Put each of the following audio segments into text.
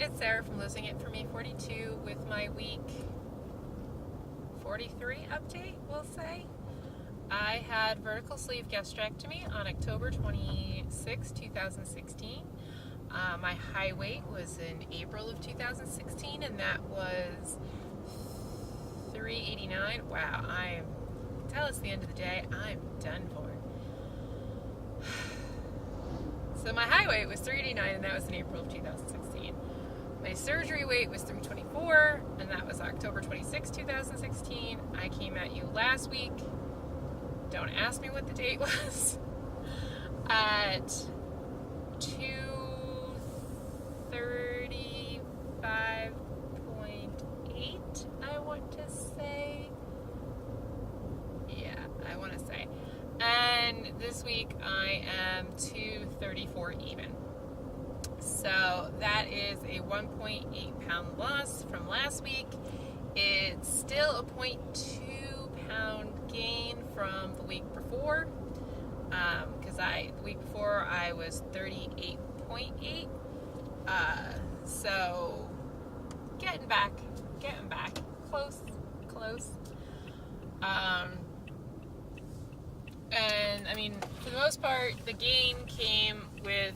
it's Sarah from Losing It For Me 42 with my week 43 update, we'll say. I had vertical sleeve gastrectomy on October 26, 2016. My high weight was in April of 2016, and that was 389. Wow, until it's the end of the day, I'm done for. So my high weight was 389, and that was in April of 2016. My surgery weight was 324, and that was October 26, 2016. I came at you last week. Don't ask me what the date was. At 235.8, I want to say. Yeah, I want to say. And this week I am 234 even. So that is a 1.8 pound loss from last week. It's still a 0.2 pound gain from the week before. Because the week before I was 38.8. So getting back, close. And I mean, for the most part, the gain came with,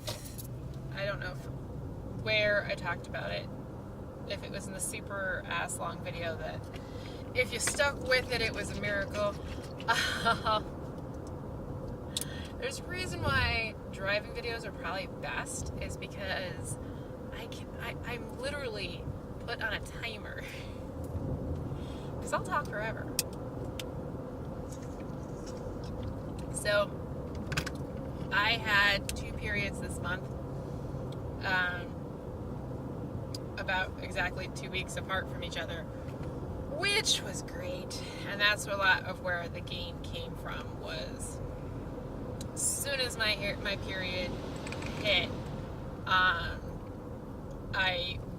I don't know where I talked about it, if it was in the super ass long video that if you stuck with it, it was a miracle. There's a reason why driving videos are probably best, is because I'm literally put on a timer. Because I'll talk forever. So, I had 2 periods this month, about exactly 2 weeks apart from each other, which was great. And that's a lot of where the gain came from, was as soon as my period hit, I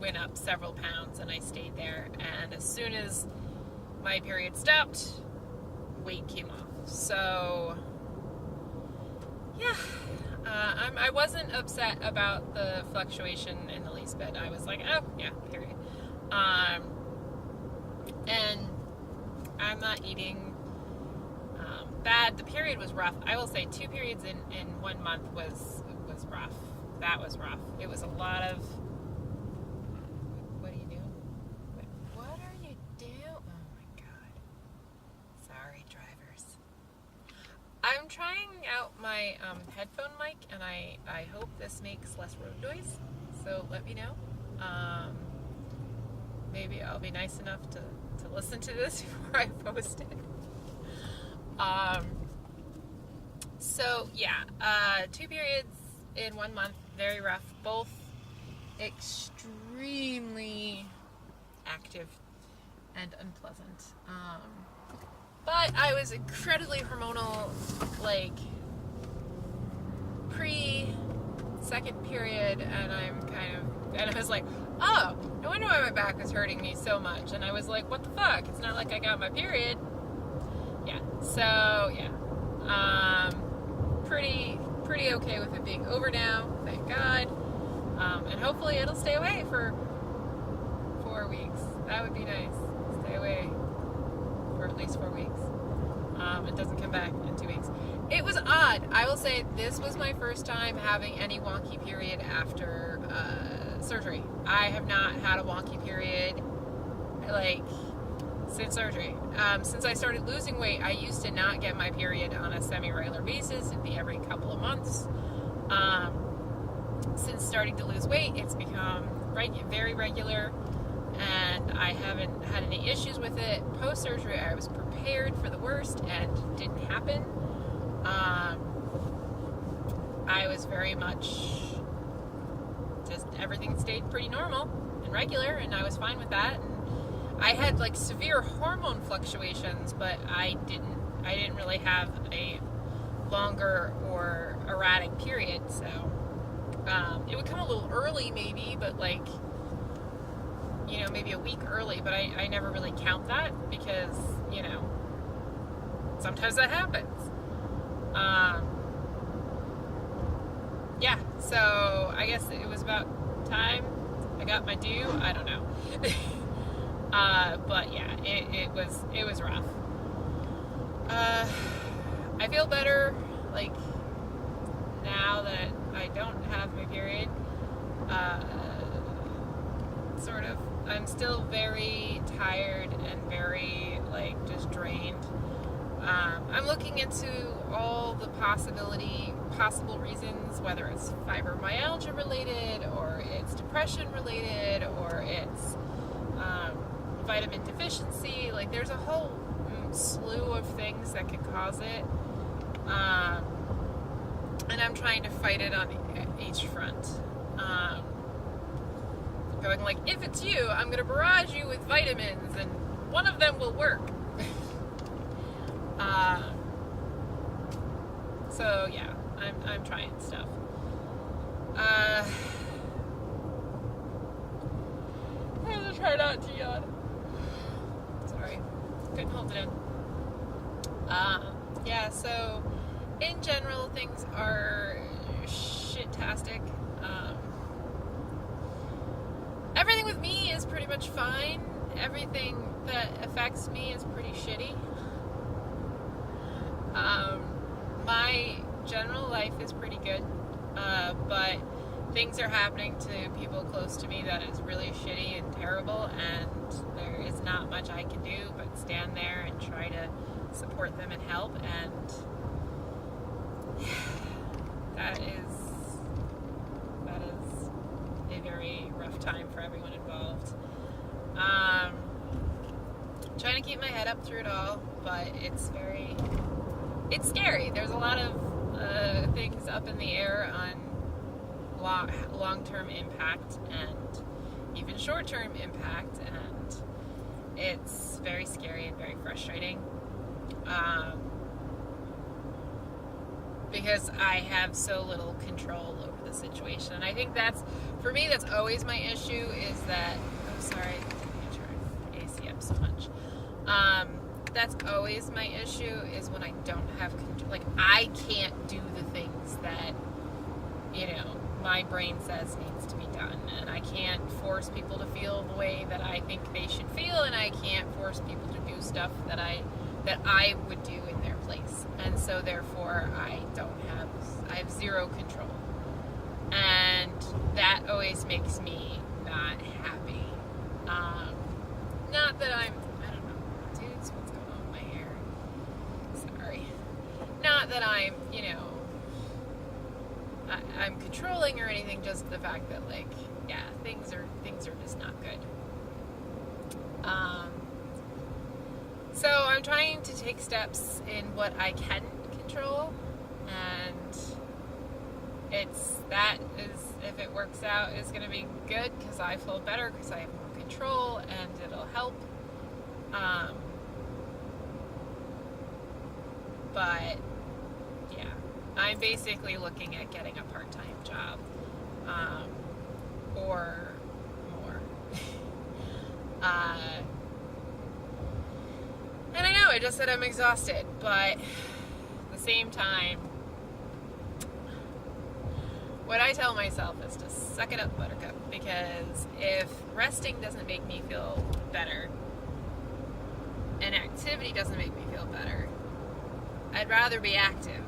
went up several pounds and I stayed there. And as soon as my period stopped, weight came off. So, yeah, I wasn't upset about the fluctuation in the least bit. I was like, oh, yeah, period. And I'm not eating bad. The period was rough. I will say 2 periods in 1 month was rough. That was rough. It was a lot of... What are you doing? What are you doing? Oh my God. Sorry, drivers. I'm trying out my headphone mic, and I hope this makes less road noise, so let me know. Maybe I'll be nice enough to listen to this before I post it. So yeah, 2 periods in 1 month, very rough, both extremely active and unpleasant. But I was incredibly hormonal, like, pre-second period, and I was like, oh, no wonder why my back was hurting me so much. And I was like, what the fuck? It's not like I got my period. Yeah, so, yeah. Pretty okay with it being over now, thank God. And hopefully it'll stay away for 4 weeks. That would be nice. Stay away for at least 4 weeks. It doesn't come back in 2 weeks. It was odd. I will say this was my first time having any wonky period after surgery. I have not had a wonky period, like, since surgery. Since I started losing weight, I used to not get my period on a semi-regular basis. It'd be every couple of months. Since starting to lose weight, it's become very regular, and I haven't had any issues with it. Post-surgery, I was prepared for the worst, and it didn't happen. I was very much just, everything stayed pretty normal and regular, and I was fine with that. And I had like severe hormone fluctuations, but I didn't really have a longer or erratic period, so it would come a little early maybe, but like, you know, maybe a week early, but I never really count that because, you know, sometimes that happens. Yeah, so I guess it was about time I got my due. I don't know. But yeah, it was rough. I feel better, like, now that I don't have my period. Sort of. I'm still very tired and very, like, just drained. I'm looking into all the possible reasons, whether it's fibromyalgia related, or it's depression related, or it's vitamin deficiency. Like, there's a whole slew of things that could cause it. And I'm trying to fight it on each front. Going like, if it's you, I'm going to barrage you with vitamins, and one of them will work. So yeah, I'm trying stuff. I'm gonna try not to yawn. Sorry, couldn't hold it in. Yeah, so in general, things are shit-tastic. Everything with me is pretty much fine. Everything that affects me is pretty shitty. My general life is pretty good, but things are happening to people close to me that is really shitty and terrible, and there is not much I can do but stand there and try to support them and help, and that is a very rough time for everyone involved. Trying to keep my head up through it all, but it's scary. There's a lot of things up in the air on long-term impact and even short-term impact, and it's very scary and very frustrating. Because I have so little control over the situation. And I think that's always my issue, is that, oh, sorry, I didn't turn the AC up so much. That's always my issue, is when I don't have control. Like, I can't do the things that, my brain says needs to be done. And I can't force people to feel the way that I think they should feel, and I can't force people to do stuff that I would do in their place. And so therefore I have zero control. And that always makes me not happy. Not that I don't know, dudes, what's going on with my hair? Sorry. Not that I'm controlling or anything, just the fact that, like, yeah, things are just not good. So I'm trying to take steps in what I can control, and if it works out, is going to be good, because I feel better, because I have more control, and it'll help. But yeah, I'm basically looking at getting a part-time job, or more. And I know I just said I'm exhausted, but at the same time, what I tell myself is to suck it up, buttercup, because if resting doesn't make me feel better, and activity doesn't make me feel better, I'd rather be active,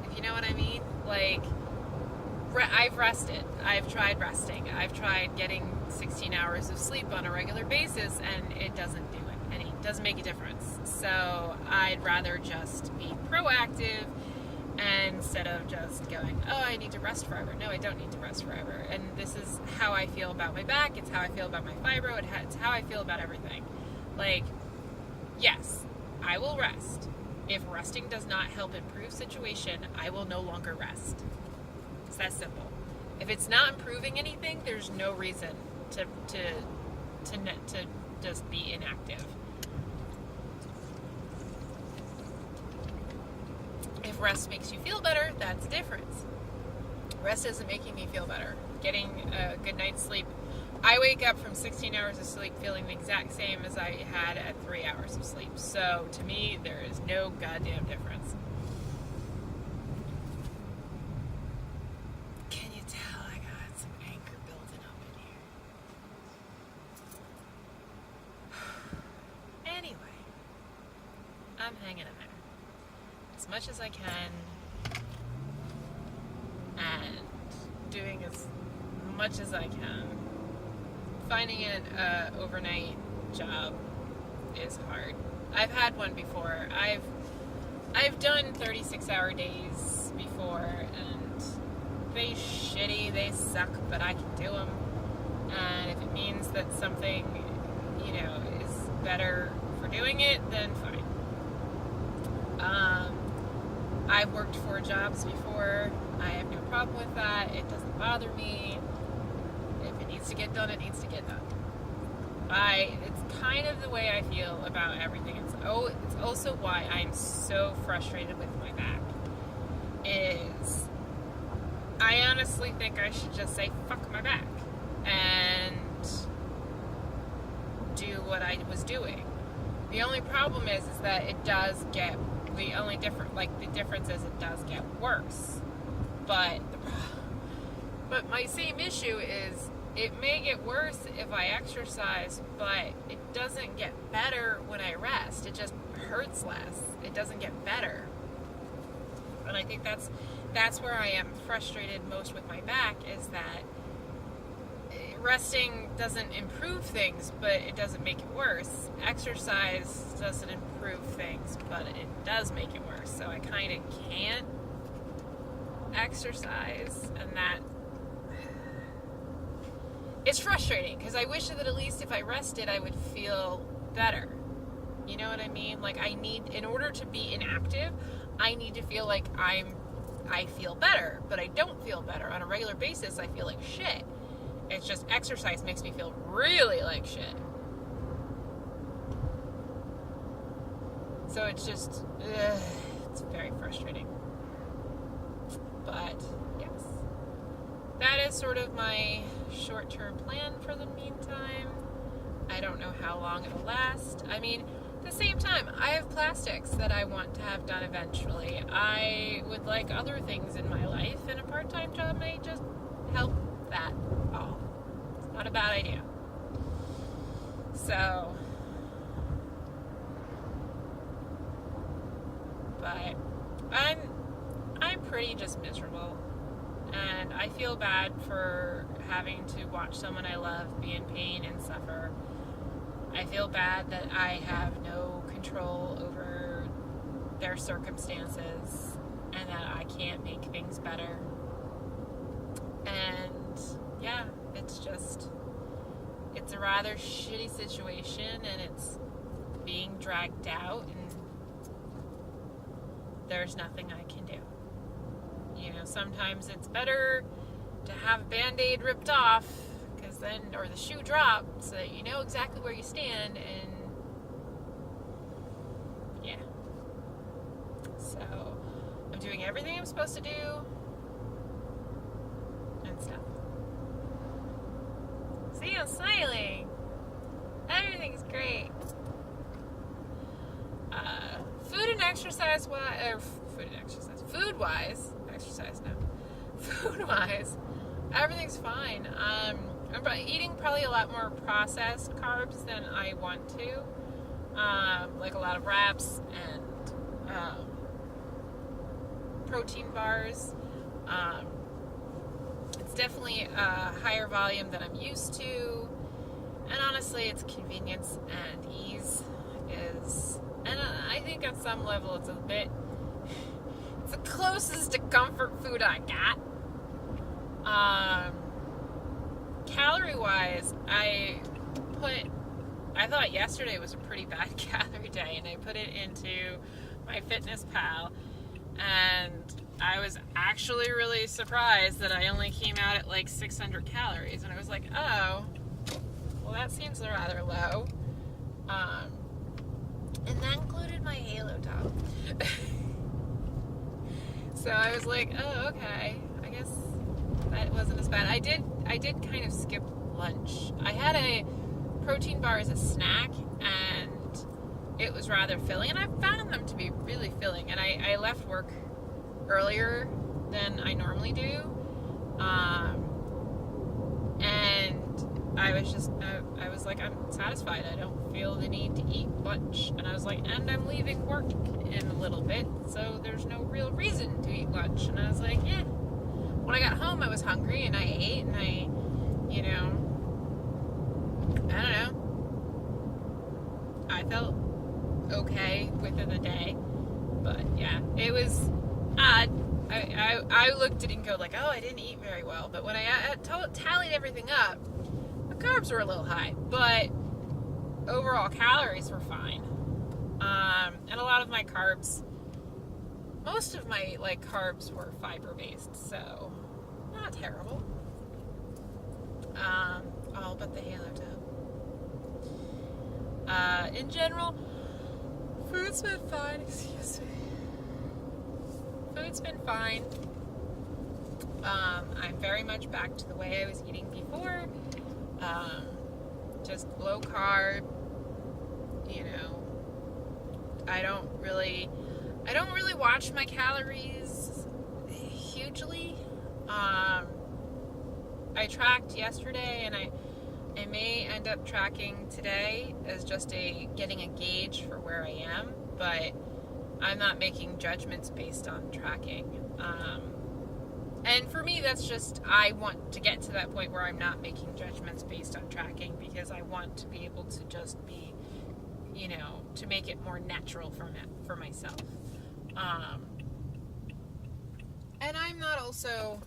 if you know what I mean. Like, I've rested. I've tried resting. I've tried getting 16 hours of sleep on a regular basis, and it doesn't do it. And it doesn't make a difference. So I'd rather just be proactive, instead of just going, oh, I need to rest forever. No, I don't need to rest forever. And this is how I feel about my back. It's how I feel about my fibro. It's how I feel about everything. Like, yes, I will rest. If resting does not help improve situation, I will no longer rest. It's that simple. If it's not improving anything, there's no reason to just be inactive. If rest makes you feel better, that's the difference. Rest isn't making me feel better. Getting a good night's sleep. I wake up from 16 hours of sleep feeling the exact same as I had at 3 hours of sleep. So to me, there is no goddamn difference. Can you tell I got some anger building up in here? I'm hanging in there as much as I can and doing as much as I can. Finding an overnight job is hard. I've had one before. I've done 36-hour days before, and they shitty, they suck, but I can do them. And if it means that something, is better for doing it, then fine. I've worked 4 jobs before. I have no problem with that. It doesn't bother me. If it needs to get done, it needs to get done. It's kind of the way I feel about everything. It's also why I'm so frustrated with my back. I honestly think I should just say fuck my back and do what I was doing. The only problem is that it does get, the difference is it does get worse. But my same issue is it may get worse if I exercise, but it doesn't get better when I rest. It just hurts less. It doesn't get better. And I think that's where I am frustrated most with my back, is that resting doesn't improve things, but it doesn't make it worse. Exercise doesn't improve things, but it does make it worse. So I kind of can't exercise, and that it's frustrating because I wish that at least if I rested, I would feel better. You know what I mean? Like, in order to be inactive, I need to feel like I feel better, but I don't feel better. On a regular basis, I feel like shit. It's just exercise makes me feel really like shit. So it's just, it's very frustrating. But, yes. That is sort of my short-term plan for the meantime. I don't know how long it'll last. I mean, at the same time, I have plastics that I want to have done eventually. I would like other things in my life, and a part-time job may just help that all. It's not a bad idea. So, but I'm pretty just miserable, and I feel bad for having to watch someone I love be in pain and suffer. I feel bad that I have no control over their circumstances and that I can't make things better. And yeah, it's a rather shitty situation, and it's being dragged out, and there's nothing I can do. Sometimes it's better to have a Band-Aid ripped off, or the shoe drop, so that you know exactly where you stand, and yeah. So, I'm doing everything I'm supposed to do, and stuff. See, I'm smiling. Everything's great. Food-wise, everything's fine. I'm eating probably a lot more processed carbs than I want to. Like a lot of wraps and protein bars. It's definitely a higher volume than I'm used to. And honestly, it's convenience and ease and I think at some level it's the closest to comfort food I got. Calorie-wise, I thought yesterday was a pretty bad calorie day, and I put it into my Fitness Pal, and I was actually really surprised that I only came out at like 600 calories, and I was like, oh, well, that seems rather low. And that included my Halo top. So I was like, oh, okay, I guess that wasn't as bad. I did kind of skip lunch. I had a protein bar as a snack, and it was rather filling, and I found them to be really filling, and I left work earlier than I normally do, and I was like, I'm satisfied. I don't feel the need to eat lunch. And I was like, and I'm leaving work in a little bit, so there's no real reason to eat lunch. And I was like, yeah. When I got home, I was hungry, and I ate, and I don't know. I felt okay within the day. But, yeah, it was odd. I looked at it and go like, oh, I didn't eat very well. But when I tallied everything up, the carbs were a little high. But overall calories were fine. And a lot of my carbs, most of my carbs were fiber-based. So, not terrible. All but the halo tub. In general, food's been fine. Excuse me. Food's been fine. I'm very much back to the way I was eating before. Just low carb. I don't really watch my calories hugely. I tracked yesterday, and I may end up tracking today as just getting a gauge for where I am, but I'm not making judgments based on tracking. And for me, that's just, I want to get to that point where I'm not making judgments based on tracking, because I want to be able to just be, to make it more natural for myself. And I'm not also,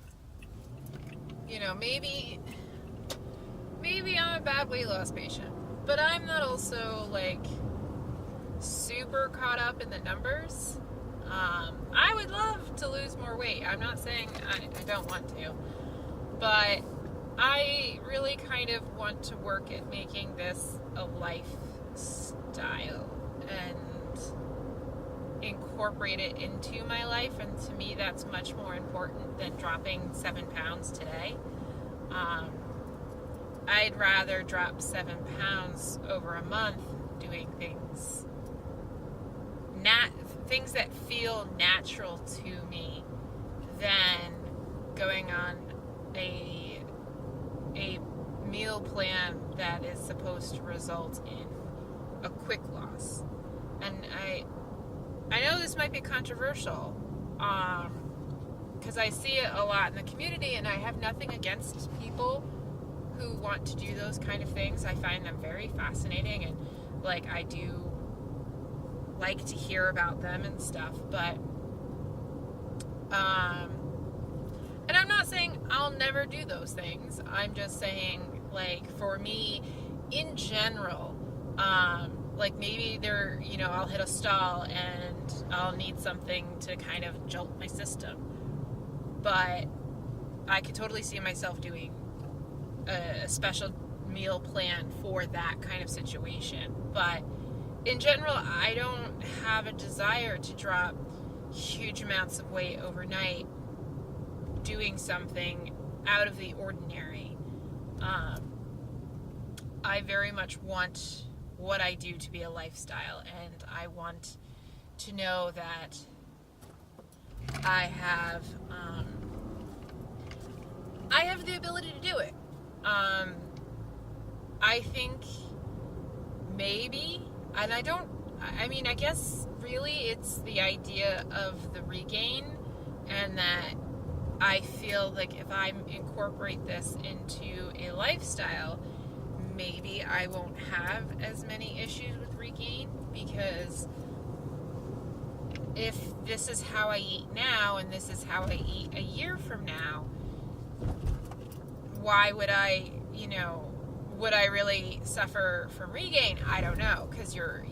maybe I'm a bad weight loss patient, but I'm not also super caught up in the numbers. I would love to lose more weight. I'm not saying I don't want to, but I really kind of want to work at making this a lifestyle and incorporate it into my life, and to me that's much more important than dropping 7 pounds today. I'd rather drop 7 pounds over a month doing things that feel natural to me than going on a meal plan that is supposed to result in a quick loss. And I know this might be controversial, because I see it a lot in the community, and I have nothing against people who want to do those kind of things. I find them very fascinating, and I do like to hear about them and stuff, but and I'm not saying I'll never do those things. I'm just saying, for me in general, maybe I'll hit a stall and I'll need something to kind of jolt my system, but I could totally see myself doing a special meal plan for that kind of situation. But in general, I don't have a desire to drop huge amounts of weight overnight doing something out of the ordinary. I very much want what I do to be a lifestyle, and I want to know that I have the ability to do it. I think maybe, and I guess really it's the idea of the regain, and that I feel like if I incorporate this into a lifestyle, maybe I won't have as many issues with regain, because if this is how I eat now and this is how I eat a year from now, why would I, would I really suffer from regain? I don't know, because your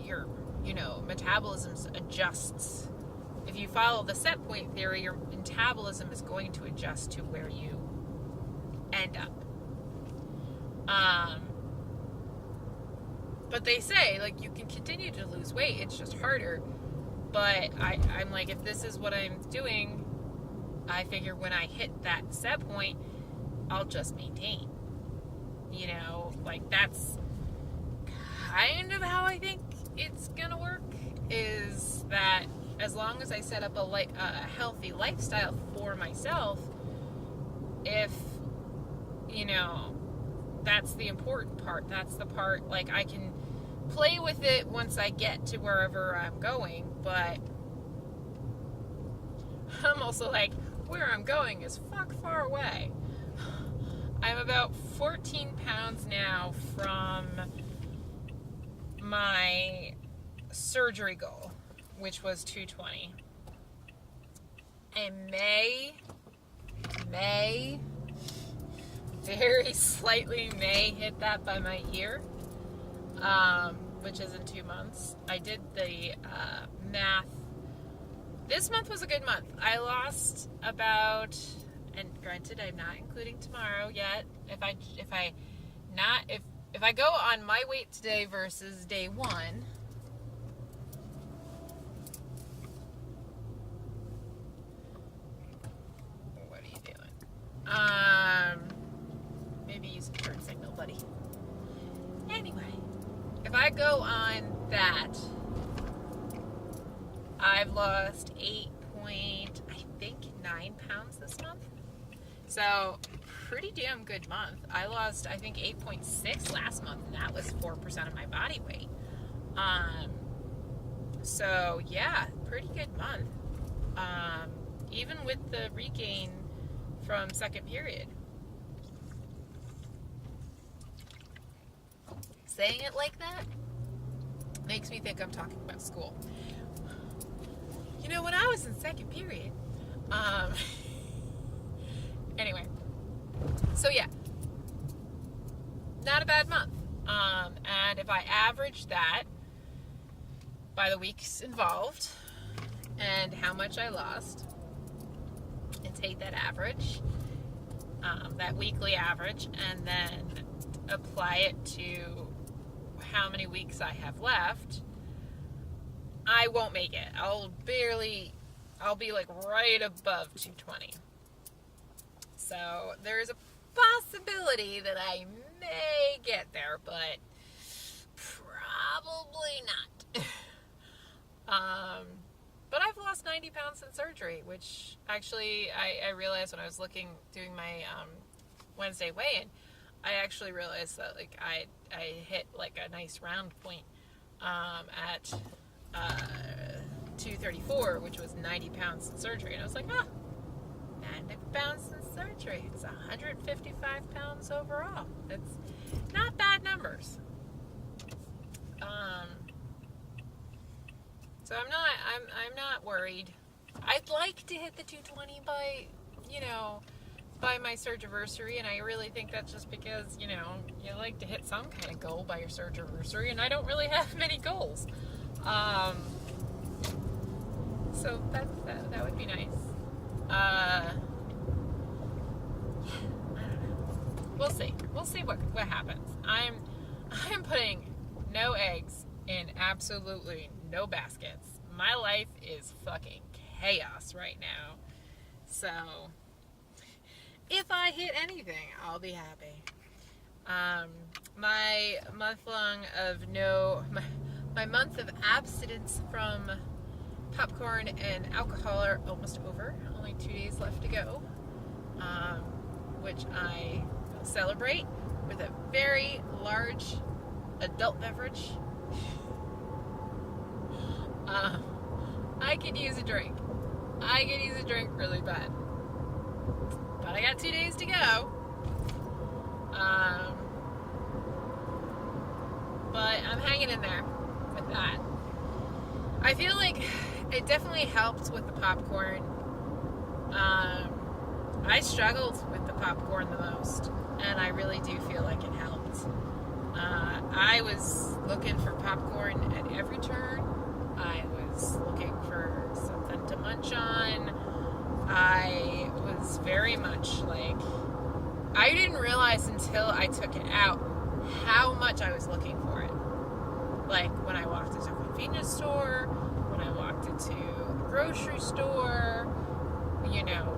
metabolism adjusts. If you follow the set point theory, your metabolism is going to adjust to where you end up. But they say, you can continue to lose weight, it's just harder. But I'm like, if this is what I'm doing, I figure when I hit that set point, I'll just maintain. That's kind of how I think it's gonna work, is that as long as I set up a healthy lifestyle for myself, if, that's the important part. That's the part, like, I can play with it once I get to wherever I'm going, but I'm also like, where I'm going is fuck far away. I'm about 14 pounds now from my surgery goal, which was 220. And may, very slightly may hit that by my ear, which is in 2 months. I did the math. This month was a good month. I lost about, and granted, I'm not including tomorrow yet. If I go on my weight today versus day one, what are you doing? Maybe use a turn signal, buddy. Anyway, if I go on that, I've lost 9 pounds this month. So, pretty damn good month. I lost, I think, 8.6 last month, and that was 4% of my body weight. So, yeah, pretty good month. Even with the regain from second period. Saying it like that makes me think I'm talking about school. You know, when I was in second period, anyway, so yeah, not a bad month. And if I average that by the weeks involved and how much I lost, and take that average, that weekly average, and then apply it to how many weeks I have left, I won't make it. I'll be like right above 220. So there's a possibility that I may get there, but probably not. But I've lost 90 pounds since surgery, which actually I realized when I was doing my Wednesday weigh-in, I actually realized that like I hit like a nice round point at 234, which was 90 pounds since surgery, and I was like, 90 pounds since surgery. It's 155 pounds overall. It's not bad numbers. So I'm not worried. I'd like to hit the 220 by my surgiversary, and I really think that's just because, you like to hit some kind of goal by your surgiversary, and I don't really have many goals. So that would be nice. I don't know. We'll see. We'll see what happens. I'm putting no eggs in absolutely no baskets. My life is fucking chaos right now. So if I hit anything, I'll be happy. My month of abstinence from popcorn and alcohol are almost over. Only 2 days left to go, which I will celebrate with a very large adult beverage. I could use a drink. I could use a drink really bad. But I got 2 days to go. But I'm hanging in there with that. I feel like it definitely helped with the popcorn. I struggled with the popcorn the most, and I really do feel like it helped. I was looking for popcorn at every turn. I was looking for something to munch on. I was very much like, I didn't realize until I took it out how much I was looking for it. Like when I walked into a convenience store, when I walked into a grocery store,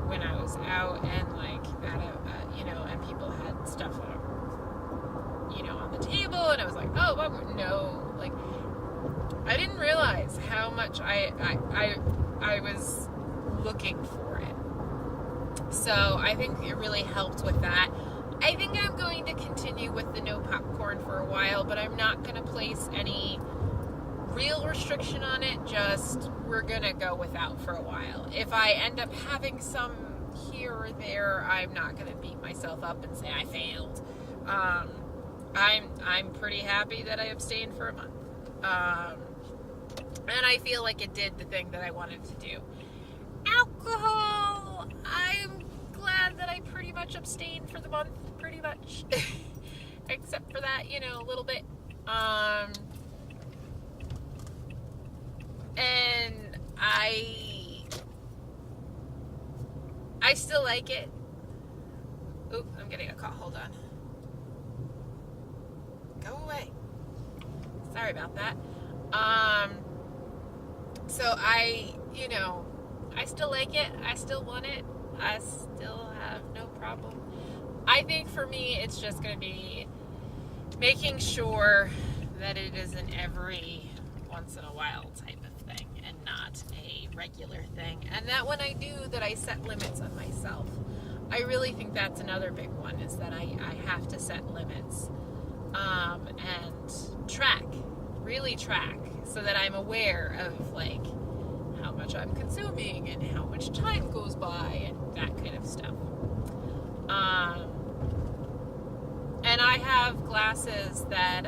when I was out and like and people had stuff on the table, and I was like, oh, no, like I didn't realize how much I was looking for it. So I think it really helped with that. I think I'm going to continue with the no popcorn for a while, but I'm not going to place any real restriction on it. Just we're going to go without for a while. If I end up having some here or there, I'm not going to beat myself up and say I failed. I'm pretty happy that I abstained for a month. And I feel like it did the thing that I wanted to do. Alcohol, I'm glad that I pretty much abstained for the month, pretty much. Except for that, a little bit. And I still like it. Oop, I'm getting a call. Hold on. Go away. Sorry about that. So I still like it. I still want it. I still have no problem. I think for me, it's just going to be making sure that it is an every once in a while type of thing and not a regular thing. And that when I do, that I set limits on myself. I really think that's another big one, is that I have to set limits and really track, so that I'm aware of like how much I'm consuming and how much time goes by and that kind of stuff. And I have glasses that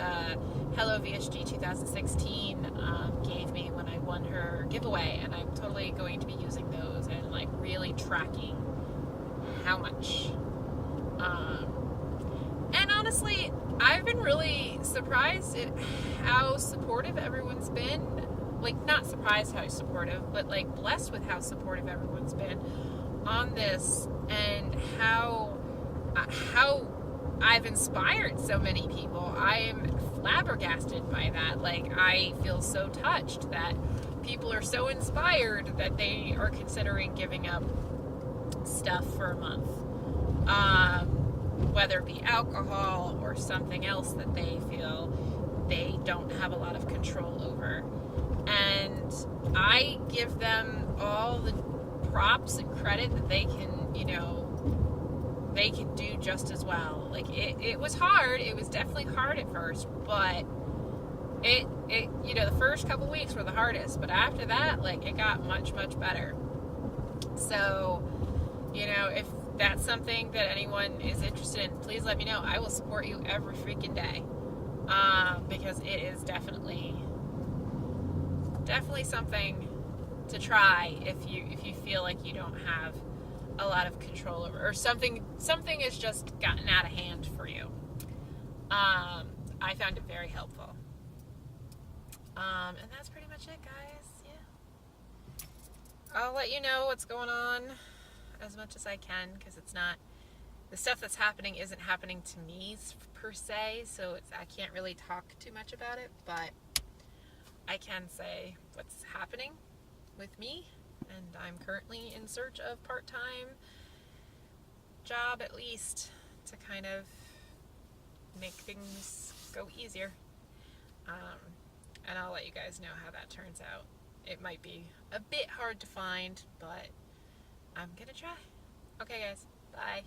Hello VSG 2016 gave me when I won her giveaway, and I'm totally going to be using those and like really tracking how much. And honestly, I've been really surprised at how supportive everyone's been. Like, not surprised how supportive, but like blessed with how supportive everyone's been on this, and how I've inspired so many people. I am flabbergasted by that. Like, I feel so touched that people are so inspired that they are considering giving up stuff for a month. Whether it be alcohol or something else that they feel they don't have a lot of control over. And I give them all the props and credit that they can, they can do just as well. Like, it was hard. It was definitely hard at first, but it the first couple weeks were the hardest, but after that, like, it got much, much better. So, if that's something that anyone is interested in, please let me know. I will support you every freaking day. Because it is definitely something to try if you feel like you don't have a lot of control over, or something has just gotten out of hand for you. I found it very helpful. And that's pretty much it, guys. Yeah. I'll let you know what's going on as much as I can, because the stuff that's happening isn't happening to me per se, so I can't really talk too much about it, but I can say what's happening with me, and I'm currently in search of part-time job, at least, to kind of make things go easier. And I'll let you guys know how that turns out. It might be a bit hard to find, but I'm gonna try. Okay, guys. Bye.